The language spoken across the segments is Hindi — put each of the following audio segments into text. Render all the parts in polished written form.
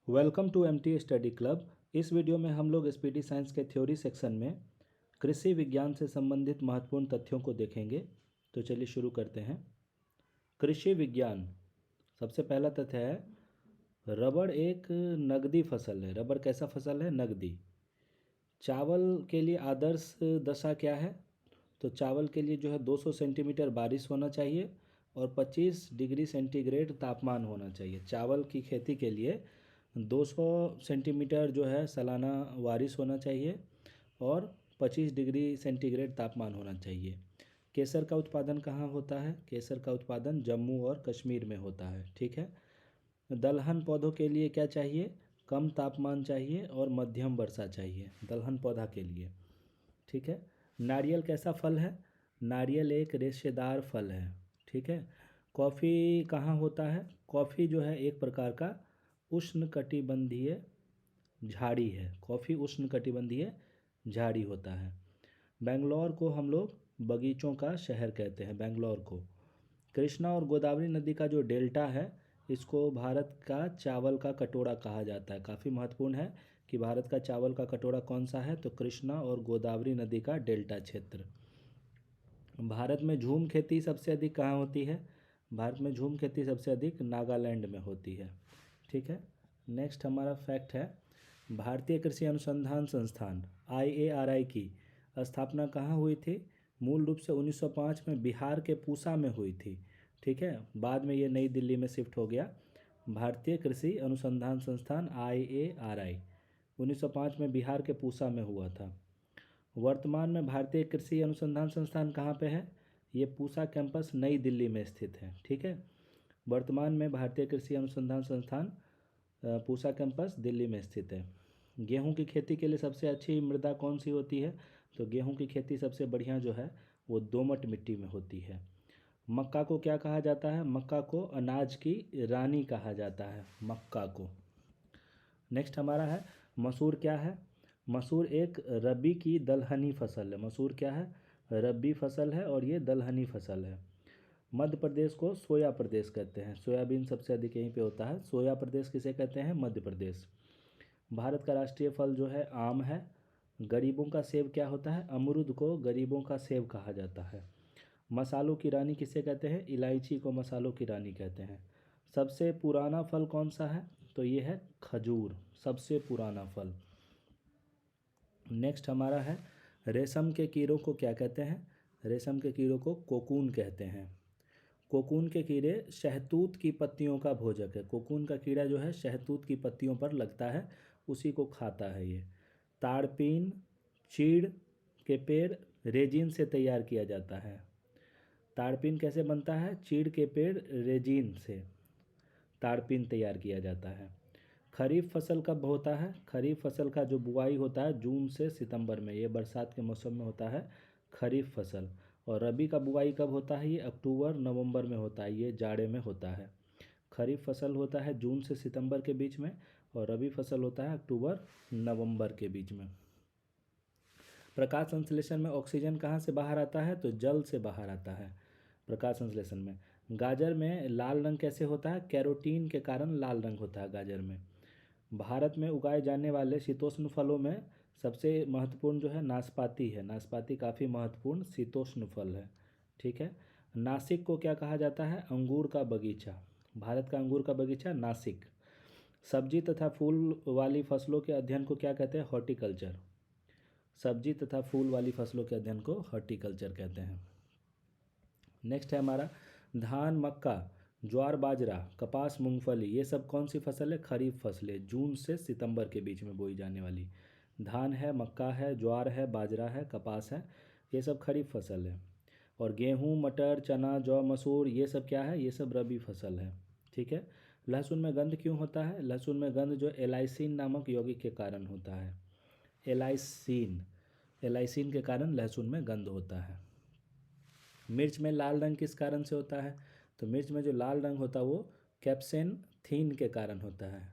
Welcome to MT study club. इस वीडियो में हम लोग एसपीटी साइंस के थ्योरी सेक्शन में कृषि विज्ञान से संबंधित महत्वपूर्ण तथ्यों को देखेंगे। तो चलिए शुरू करते हैं। कृषि विज्ञान, सबसे पहला तथ्य है रबड़ एक नगदी फसल है। रबड़ कैसा फसल है? नगदी। चावल के लिए आदर्श दशा क्या है? तो चावल के लिए जो है 200 सेंटीमीटर बारिश होना चाहिए और 25 डिग्री सेंटीग्रेड तापमान होना चाहिए। चावल की खेती के लिए 200 सेंटीमीटर जो है सालाना बारिश होना चाहिए और 25 डिग्री सेंटीग्रेड तापमान होना चाहिए। केसर का उत्पादन कहाँ होता है? केसर का उत्पादन जम्मू और कश्मीर में होता है। ठीक है। दलहन पौधों के लिए क्या चाहिए? कम तापमान चाहिए और मध्यम वर्षा चाहिए दलहन पौधा के लिए। ठीक है। नारियल कैसा फल है? नारियल एक रेशेदार फल है। ठीक है। कॉफ़ी कहाँ होता है? कॉफ़ी जो है एक प्रकार का उष्णकटिबंधीय झाड़ी है। कॉफ़ी उष्णकटिबंधीय झाड़ी होता है। बेंगलोर को हम लोग बगीचों का शहर कहते हैं, बेंगलोर को। कृष्णा और गोदावरी नदी का जो डेल्टा है, इसको भारत का चावल का कटोरा कहा जाता है। काफ़ी महत्वपूर्ण है कि भारत का चावल का कटोरा कौन सा है? तो कृष्णा और गोदावरी नदी का डेल्टा क्षेत्र। भारत में झूम खेती सबसे अधिक कहाँ होती है? भारत में झूम खेती सबसे अधिक नागालैंड में होती है। ठीक है। नेक्स्ट हमारा फैक्ट है, भारतीय कृषि अनुसंधान संस्थान IARI की स्थापना कहाँ हुई थी? मूल रूप से 1905 में बिहार के पूसा में हुई थी। ठीक है। बाद में ये नई दिल्ली में शिफ्ट हो गया। भारतीय कृषि अनुसंधान संस्थान IARI 1905 में बिहार के पूसा में हुआ था। वर्तमान में भारतीय कृषि अनुसंधान संस्थान कहाँ पे है? ये पूसा कैंपस नई दिल्ली में स्थित है। ठीक है। वर्तमान में भारतीय कृषि अनुसंधान संस्थान पूसा कैंपस दिल्ली में स्थित है। गेहूं की खेती के लिए सबसे अच्छी मृदा कौन सी होती है? तो गेहूं की खेती सबसे बढ़िया जो है वो दोमट मिट्टी में होती है। मक्का को क्या कहा जाता है? मक्का को अनाज की रानी कहा जाता है, मक्का को। नेक्स्ट हमारा है, मसूर क्या है? मसूर एक रबी की दलहनी फसल है। मसूर क्या है? रबी फसल है और ये दलहनी फसल है। मध्य प्रदेश को सोया प्रदेश कहते हैं। सोयाबीन सबसे अधिक यहीं पे होता है। सोया प्रदेश किसे कहते हैं? मध्य प्रदेश। भारत का राष्ट्रीय फल जो है आम है। गरीबों का सेब क्या होता है? अमरूद को गरीबों का सेब कहा जाता है। मसालों की रानी किसे कहते हैं? इलायची को मसालों की रानी कहते हैं। सबसे पुराना फल कौन सा है? तो ये है खजूर, सबसे पुराना फल। नेक्स्ट हमारा है, रेशम के कीड़ों को क्या कहते हैं? रेशम के कीड़ों को कोकून कहते हैं। कोकून के कीड़े शहतूत की पत्तियों का भोजक है। कोकून का कीड़ा जो है शहतूत की पत्तियों पर लगता है, उसी को खाता है ये। ताड़पीन चीड़ के पेड़ रेजिन से तैयार किया जाता है। ताड़पीन कैसे बनता है? चीड़ के पेड़ रेजिन से ताड़पीन तैयार किया जाता है। खरीफ फसल कब होता है? खरीफ फसल का जो बुआई होता है जून से सितंबर में, ये बरसात के मौसम में होता है खरीफ फसल। और रबी का बुआई कब होता है? ये अक्टूबर नवंबर में होता है, ये जाड़े में होता है। खरीफ फसल होता है जून से सितंबर के बीच में और रबी फसल होता है अक्टूबर नवंबर के बीच में। प्रकाश संश्लेषण में ऑक्सीजन कहाँ से बाहर आता है? तो जल से बाहर आता है प्रकाश संश्लेषण में। गाजर में लाल रंग कैसे होता है? कैरोटीन के कारण लाल रंग होता है गाजर में। भारत में उगाए जाने वाले शीतोष्ण फलों में सबसे महत्वपूर्ण जो है नाशपाती है। नाशपाती काफ़ी महत्वपूर्ण शीतोष्ण फल है। ठीक है। नासिक को क्या कहा जाता है? अंगूर का बगीचा। भारत का अंगूर का बगीचा नासिक। सब्जी तथा फूल वाली फसलों के अध्ययन को क्या कहते हैं? हॉर्टिकल्चर। सब्जी तथा फूल वाली फसलों के अध्ययन को हॉर्टिकल्चर कहते हैं। नेक्स्ट है हमारा, धान मक्का ज्वार बाजरा कपास मूंगफली, ये सब कौन सी फसल है? खरीफ फसलें, जून से सितंबर के बीच में बोई जाने वाली। धान है, मक्का है, ज्वार है, बाजरा है, कपास है, ये सब खरीफ फसल है। और गेहूँ मटर चना जौ मसूर ये सब क्या है? ये सब रबी फसल है। ठीक है। लहसुन में गंध क्यों होता है? लहसुन में गंध जो एलाइसिन नामक यौगिक के कारण होता है। एलाइसिन, एलाइसिन के कारण लहसुन में गंध होता है। मिर्च में लाल रंग किस कारण से होता है? तो मिर्च में जो लाल रंग होता है वो कैप्सेंथीन के कारण होता है।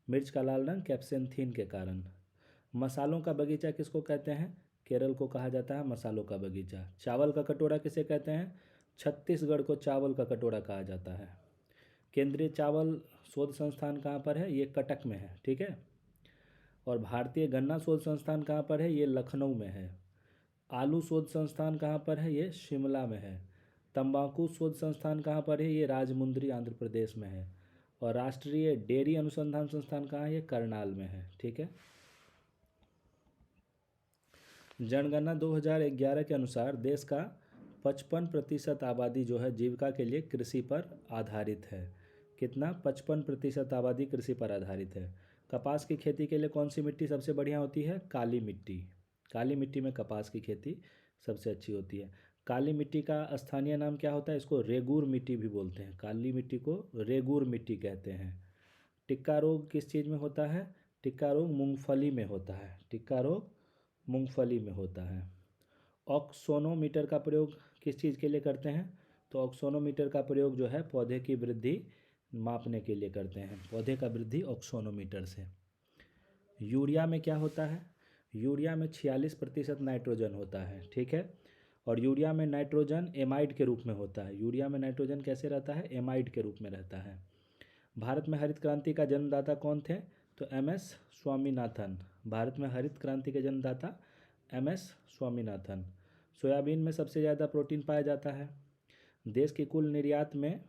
मिर्च का लाल रंग कैप्सेंथीन के कारण। मसालों का बगीचा किसको कहते हैं? केरल को कहा जाता है मसालों का बगीचा। चावल का कटोरा किसे कहते हैं? छत्तीसगढ़ को चावल का कटोरा कहा जाता है। केंद्रीय चावल शोध संस्थान कहाँ पर है? ये कटक में है, ठीक है। और भारतीय गन्ना शोध संस्थान कहाँ पर है? ये लखनऊ में है। आलू शोध संस्थान कहाँ पर है? ये शिमला में है। तंबाकू शोध संस्थान कहाँ पर है? ये राजमुंदरी आंध्र प्रदेश में है। और राष्ट्रीय डेयरी अनुसंधान संस्थान कहाँ है? ये करनाल में है, ठीक है। जनगणना 2011 के अनुसार देश का 55% आबादी जो है जीविका के लिए कृषि पर आधारित है। कितना? 55% आबादी कृषि पर आधारित है। कपास की खेती के लिए कौन सी मिट्टी सबसे बढ़िया होती है? काली मिट्टी। काली मिट्टी में कपास की खेती सबसे अच्छी होती है। काली मिट्टी का स्थानीय नाम क्या होता है? इसको रेगूर मिट्टी भी बोलते हैं। काली मिट्टी को रेगूर मिट्टी कहते हैं। टिक्का रोग किस चीज़ में होता है? टिक्का रोग मूंगफली में होता है। टिक्का रोग मूंगफली में होता है। ऑक्सोनोमीटर का प्रयोग किस चीज़ के लिए करते हैं? तो ऑक्सोनोमीटर का प्रयोग जो है पौधे की वृद्धि मापने के लिए करते हैं। पौधे का वृद्धि ऑक्सोनोमीटर से। यूरिया में क्या होता है? यूरिया में 46% नाइट्रोजन होता है, ठीक है। और यूरिया में नाइट्रोजन एमाइड के रूप में होता है। यूरिया में नाइट्रोजन कैसे रहता है? एमाइड के रूप में रहता है। भारत में हरित क्रांति का जन्मदाता कौन थे? तो MS स्वामीनाथन। भारत में हरित क्रांति के जन्मदाता MS स्वामीनाथन। सोयाबीन में सबसे ज़्यादा प्रोटीन पाया जाता है। देश की कुल निर्यात में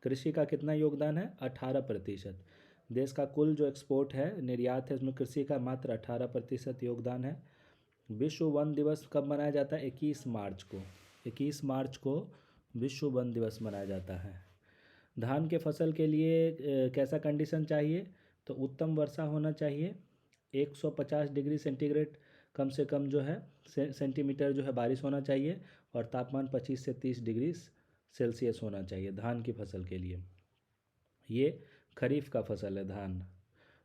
कृषि का कितना योगदान है? 18%। देश का कुल जो एक्सपोर्ट है, निर्यात है, उसमें कृषि का मात्र 18% योगदान है। विश्व वन दिवस कब मनाया जाता है? 21 मार्च को। 21 मार्च को विश्व वन दिवस मनाया जाता है। धान के फसल के लिए कैसा कंडीशन चाहिए? तो उत्तम वर्षा होना चाहिए। 150 डिग्री सेंटीग्रेड कम से कम जो है सेंटीमीटर जो है बारिश होना चाहिए। और तापमान 25 से 30 डिग्री सेल्सियस होना चाहिए धान की फसल के लिए। ये खरीफ का फसल है धान।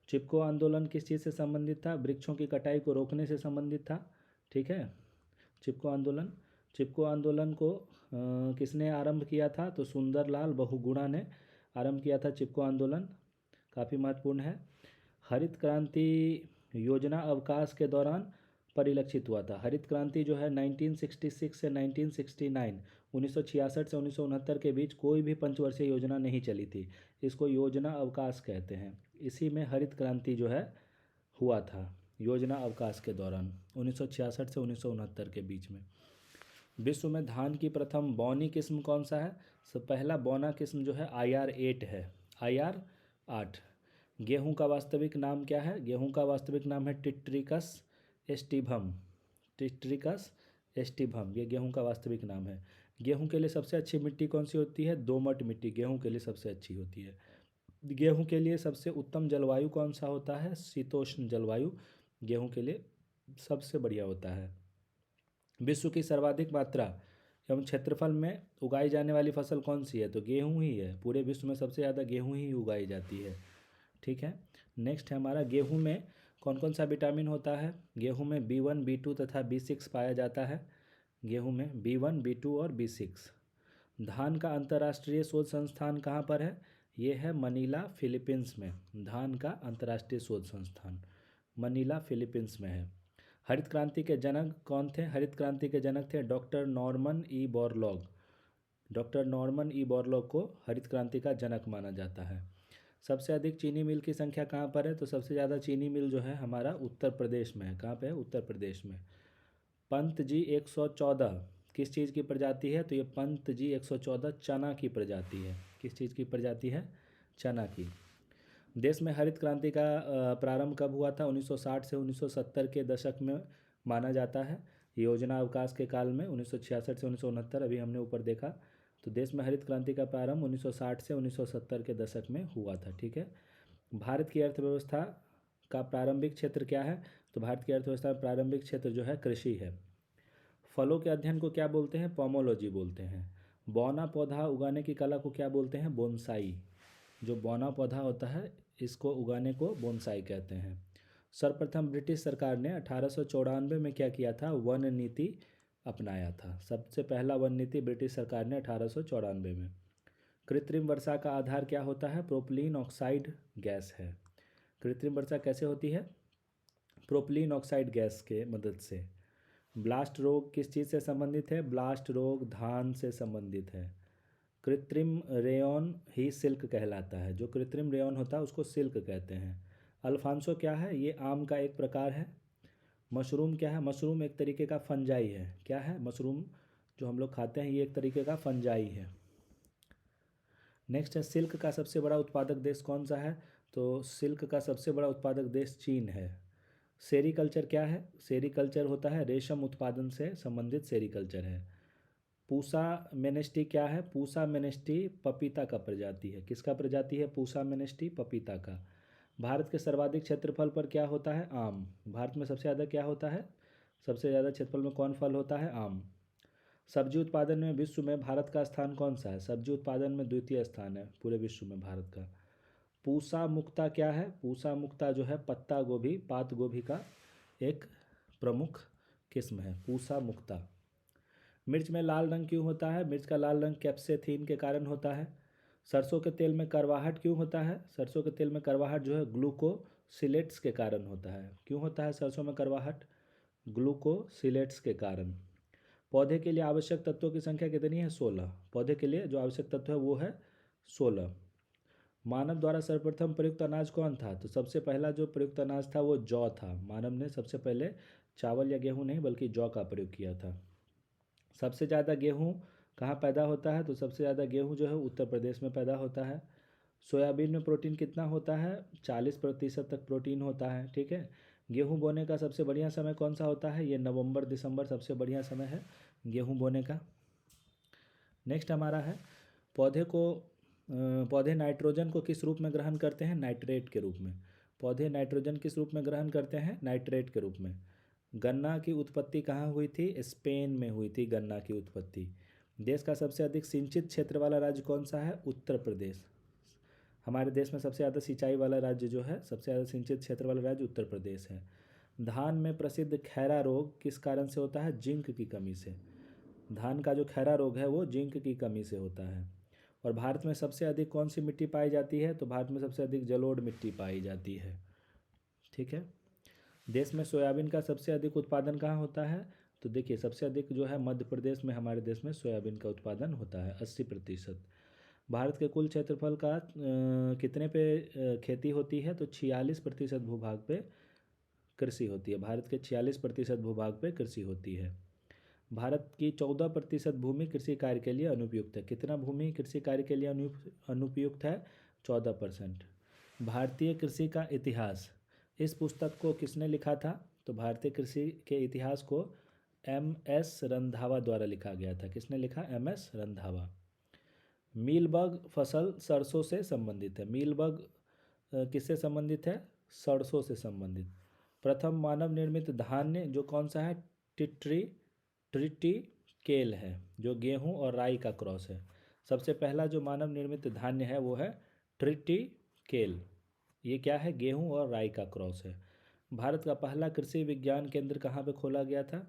चिपको आंदोलन किस चीज़ से संबंधित था? वृक्षों की कटाई को रोकने से संबंधित था, ठीक है। चिपको आंदोलन को किसने आरंभ किया था? तो सुंदरलाल बहुगुणा ने आरंभ किया था चिपको आंदोलन। काफ़ी महत्वपूर्ण है। हरित क्रांति योजना अवकाश के दौरान परिलक्षित हुआ था। हरित क्रांति जो है 1966 से 1969, 1966 से 1969 के बीच कोई भी पंचवर्षीय योजना नहीं चली थी। इसको योजना अवकाश कहते हैं। इसी में हरित क्रांति जो है हुआ था, योजना अवकाश के दौरान 1966 से 1969 के बीच में। विश्व में धान की प्रथम बौनी किस्म कौन सा है? पहला बौना किस्म जो है IR8 है। IR8। गेहूं का वास्तविक नाम क्या है? गेहूं का वास्तविक नाम है टिट्रिकस एस्टिभम। टिट्रिकस एस्टिभम, ये गेहूं का वास्तविक नाम है। गेहूं के लिए सबसे अच्छी मिट्टी कौन सी होती है? दोमट मिट्टी गेहूं के लिए सबसे अच्छी होती है। गेहूं के लिए सबसे उत्तम जलवायु कौन सा होता है? शीतोष्ण जलवायु गेहूं के लिए सबसे बढ़िया होता है। विश्व की सर्वाधिक मात्रा एवं क्षेत्रफल में उगाई जाने वाली फसल कौन सी है? तो गेहूं ही है। पूरे विश्व में सबसे ज़्यादा गेहूं ही उगाई जाती है, ठीक है। नेक्स्ट है हमारा, गेहूं में कौन कौन सा विटामिन होता है? गेहूं में B1, B2 तथा B6 पाया जाता है। गेहूं में B1, B2 और B6। धान का अंतर्राष्ट्रीय शोध संस्थान कहाँ पर है? ये है मनीला, फिलीपींस में। धान का अंतर्राष्ट्रीय शोध संस्थान मनीला, फिलीपींस में है। हरित क्रांति के जनक कौन थे? हरित क्रांति के जनक थे doctor Norman E Borlaug. Doctor Norman E Borlaug को हरित क्रांति का जनक माना जाता है। सबसे अधिक चीनी मिल की संख्या कहाँ पर है? तो सबसे ज़्यादा चीनी मिल जो है हमारा उत्तर प्रदेश में है। कहाँ पे है? उत्तर प्रदेश में। पंत जी 114 किस चीज़ की प्रजाति है? तो ये पंत जी 114 चना की प्रजाति है। किस चीज़ की प्रजाति है? चना की। देश में हरित क्रांति का प्रारंभ कब हुआ था? 1960 से 1970 के दशक में माना जाता है। योजना अवकाश के काल में 1966 से 1969 अभी हमने ऊपर देखा। तो देश में हरित क्रांति का प्रारंभ 1960 से 1970 के दशक में हुआ था, ठीक है। भारत की अर्थव्यवस्था का प्रारंभिक क्षेत्र क्या है? तो भारत की अर्थव्यवस्था का प्रारंभिक क्षेत्र जो है कृषि है। फलों के अध्ययन को क्या बोलते हैं? पोमोलॉजी बोलते हैं। बौना पौधा उगाने की कला को क्या बोलते हैं? बोनसाई। जो बौना पौधा होता है इसको उगाने को बोनसाई कहते हैं। सर्वप्रथम ब्रिटिश सरकार ने 1894 में क्या किया था? वन नीति अपनाया था। सबसे पहला वन नीति ब्रिटिश सरकार ने 1894 में। कृत्रिम वर्षा का आधार क्या होता है? प्रोपिलीन ऑक्साइड गैस है। कृत्रिम वर्षा कैसे होती है? प्रोपिलीन ऑक्साइड गैस के मदद से। ब्लास्ट रोग किस चीज़ से संबंधित है? ब्लास्ट रोग धान से संबंधित है। कृत्रिम रेयॉन ही सिल्क कहलाता है। जो कृत्रिम रेयॉन होता है उसको सिल्क कहते हैं। अल्फांसो क्या है? ये आम का एक प्रकार है। मशरूम क्या है? मशरूम एक तरीके का फंजाई है। क्या है? मशरूम जो हम लोग खाते हैं ये एक तरीके का फंजाई है। नेक्स्ट है, सिल्क का सबसे बड़ा उत्पादक देश कौन सा है? तो सिल्क का सबसे बड़ा उत्पादक देश चीन है। सेरीकल्चर क्या है? सेरीकल्चर होता है रेशम उत्पादन से संबंधित सेरीकल्चर है। पूसा मेनेस्टी क्या है? पूसा मेनेस्टी पपीता का प्रजाति है। किसका प्रजाति है? पूसा मेनेस्टी पपीता का। भारत के सर्वाधिक क्षेत्रफल पर क्या होता है? आम। भारत में सबसे ज़्यादा क्या होता है? सबसे ज़्यादा क्षेत्रफल में कौन फल होता है? आम। सब्जी उत्पादन में विश्व में भारत का स्थान कौन सा है? सब्जी उत्पादन में द्वितीय स्थान है पूरे विश्व में भारत का। पूसा मुक्ता क्या है? पूसा मुक्ता जो है पत्ता गोभी, पात गोभी का एक प्रमुख किस्म है पूसा मुक्ता। मिर्च में लाल रंग क्यों होता है? मिर्च का लाल रंग कैप्सेथीन के कारण होता है। सरसों के तेल में करवाहट क्यों होता है? सरसों के तेल में करवाहट जो है ग्लूकोसिलेट्स के कारण होता है। क्यों होता है सरसों में करवाहट? ग्लूकोसिलेट्स के कारण। पौधे के लिए आवश्यक तत्वों की संख्या कितनी है? 16। पौधे के लिए जो आवश्यक तत्व है वो है 16। मानव द्वारा सर्वप्रथम प्रयुक्त अनाज कौन था? तो सबसे पहला जो प्रयुक्त अनाज था वो जौ था। मानव ने सबसे पहले चावल या गेहूँ नहीं बल्कि जौ का प्रयोग किया था। सबसे ज़्यादा गेहूँ कहाँ पैदा होता है? तो सबसे ज़्यादा गेहूँ जो है उत्तर प्रदेश में पैदा होता है। सोयाबीन में प्रोटीन कितना होता है? 40% तक प्रोटीन होता है। ठीक है। गेहूँ बोने का सबसे बढ़िया समय कौन सा होता है? ये नवंबर दिसंबर सबसे बढ़िया समय है गेहूँ बोने का। नेक्स्ट हमारा है, पौधे नाइट्रोजन को किस रूप में ग्रहण करते हैं? नाइट्रेट के रूप में। पौधे नाइट्रोजन किस रूप में ग्रहण करते हैं? नाइट्रेट के रूप में। गन्ना की उत्पत्ति कहाँ हुई थी? स्पेन में हुई थी गन्ना की उत्पत्ति। देश का सबसे अधिक सिंचित क्षेत्र वाला राज्य कौन सा है? उत्तर प्रदेश। हमारे देश में सबसे ज़्यादा सिंचाई वाला राज्य जो है, सबसे ज़्यादा सिंचित क्षेत्र वाला राज्य उत्तर प्रदेश है। धान में प्रसिद्ध खैरा रोग किस कारण से होता है? जिंक की कमी से। धान का जो खैरा रोग है वो जिंक की कमी से होता है। और भारत में सबसे अधिक कौन सी मिट्टी पाई जाती है? तो भारत में सबसे अधिक जलोढ़ मिट्टी पाई जाती है। ठीक है। देश में सोयाबीन का सबसे अधिक उत्पादन कहाँ होता है? तो देखिए सबसे अधिक जो है मध्य प्रदेश में हमारे देश में सोयाबीन का उत्पादन होता है 80%। भारत के कुल क्षेत्रफल का कितने पे खेती होती है? तो 46% भूभाग पे कृषि होती है। भारत के 46% भूभाग पे कृषि होती है। भारत की 14% भूमि कृषि कार्य के लिए अनुपयुक्त है। कितना भूमि कृषि कार्य के लिए अनुपयुक्त है? 14%। भारतीय कृषि का इतिहास, इस पुस्तक को किसने लिखा था? तो भारतीय कृषि के इतिहास को MS रंधावा द्वारा लिखा गया था। किसने लिखा? MS रंधावा। मीलबग फसल सरसों से संबंधित है। मीलबग किससे संबंधित है? सरसों से संबंधित। प्रथम मानव निर्मित धान्य जो कौन सा है? ट्रिटिकेल है, जो गेहूं और राई का क्रॉस है। सबसे पहला जो मानव निर्मित धान्य है वो है ट्रिटिकेल। ये क्या है? गेहूं और राई का क्रॉस है। भारत का पहला कृषि विज्ञान केंद्र कहाँ पे खोला गया था?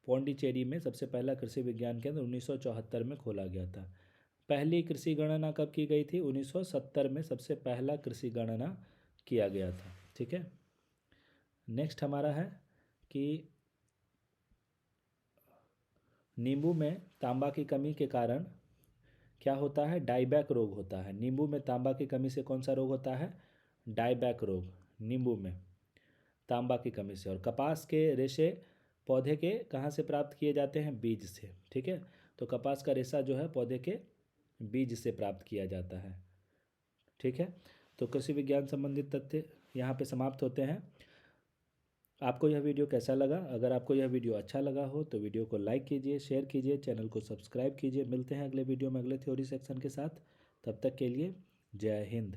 पौंडीचेरी में सबसे पहला कृषि विज्ञान केंद्र 1974 में खोला गया था। पहली कृषि गणना कब की गई थी? 1970 में सबसे पहला कृषि गणना किया गया था। ठीक है। नेक्स्ट हमारा है कि नींबू में तांबा की कमी के कारण क्या होता है? डाईबैक रोग होता है। नींबू में तांबा की कमी से कौन सा रोग होता है? डाईबैक रोग, नींबू में तांबा की कमी से। और कपास के रेशे पौधे के कहाँ से प्राप्त किए जाते हैं? बीज से। ठीक है। तो कपास का रेशा जो है पौधे के बीज से प्राप्त किया जाता है। ठीक है। तो कृषि विज्ञान संबंधित तथ्य यहाँ पे समाप्त होते हैं। आपको यह वीडियो कैसा लगा? अगर आपको यह वीडियो अच्छा लगा हो तो वीडियो को लाइक कीजिए, शेयर कीजिए, चैनल को सब्सक्राइब कीजिए। मिलते हैं अगले वीडियो में अगले थ्योरी सेक्शन के साथ। तब तक के लिए जय हिंद।